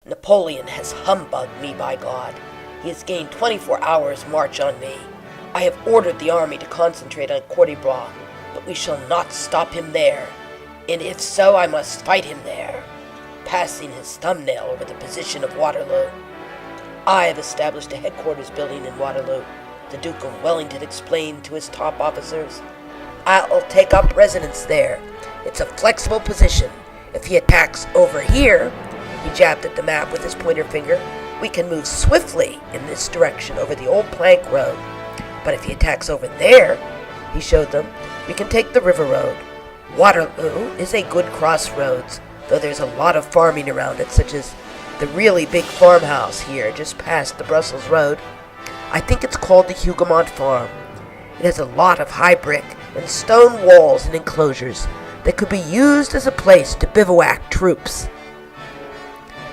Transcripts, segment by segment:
Napoleon has humbugged me, by God. He has gained 24 hours' march on me. I have ordered the army to concentrate on Courtibras, but we shall not stop him there. And if so, I must fight him there, passing his thumbnail over the position of Waterloo. I have established a headquarters building in Waterloo. The Duke of Wellington explained to his top officers. I'll take up residence there. It's a flexible position. If he attacks over here, he jabbed at the map with his pointer finger, we can move swiftly in this direction over the old plank road. But if he attacks over there, he showed them, we can take the river road. Waterloo is a good crossroads, though there's a lot of farming around it, such as the really big farmhouse here just past the Brussels Road. I think it's called the Huguenot Farm. It has a lot of high brick and stone walls and enclosures that could be used as a place to bivouac troops.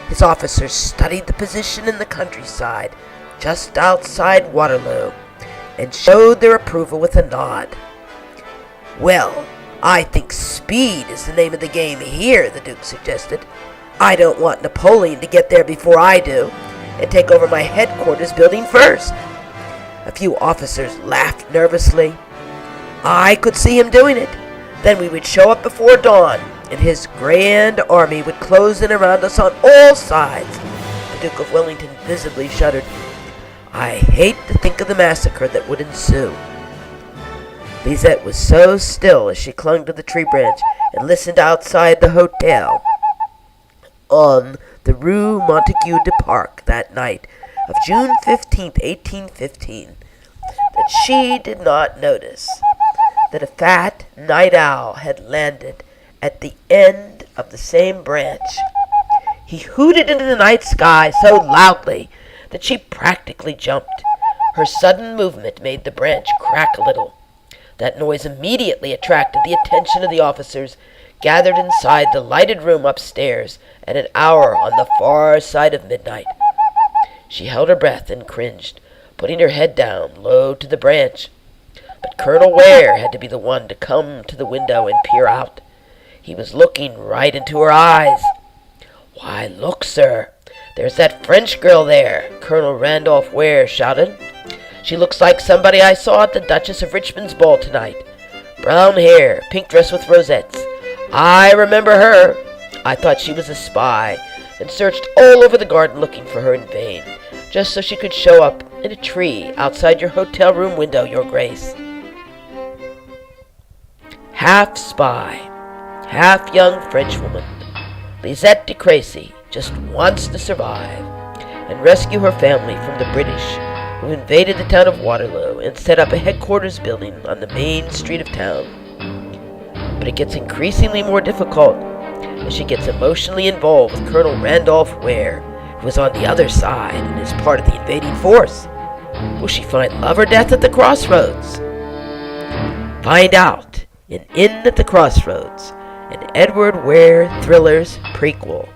His officers studied the position in the countryside just outside Waterloo and showed their approval with a nod. Well, I think speed is the name of the game here, the Duke suggested. I don't want Napoleon to get there before I do and take over my headquarters building first. A few officers laughed nervously. I could see him doing it. Then we would show up before dawn, and his grand army would close in around us on all sides. The Duke of Wellington visibly shuddered. I hate to think of the massacre that would ensue. Lisette was so still as she clung to the tree branch and listened outside the hotel on the Rue Montague du Parc that night of June 15th, 1815, that she did not notice that a fat night owl had landed at the end of the same branch. He hooted into the night sky so loudly that she practically jumped. Her sudden movement made the branch crack a little. That noise immediately attracted the attention of the officers gathered inside the lighted room upstairs at an hour on the far side of midnight. She held her breath and cringed, putting her head down low to the branch. But Colonel Ware had to be the one to come to the window and peer out. He was looking right into her eyes. Why, look, sir, there's that French girl there, Colonel Randolph Ware shouted. She looks like somebody I saw at the Duchess of Richmond's ball tonight. Brown hair, pink dress with rosettes. I remember her. I thought she was a spy, and searched all over the garden looking for her in vain, just so she could show up in a tree outside your hotel room window, Your Grace. Half spy, half young Frenchwoman, Lisette de Crécy just wants to survive and rescue her family from the British who invaded the town of Waterloo and set up a headquarters building on the main street of town. But it gets increasingly more difficult as she gets emotionally involved with Colonel Randolph Ware, who is on the other side and is part of the invading force. Will she find love or death at the Crossroads? Find out in at the Crossroads, an Edward Ware Thrillers prequel.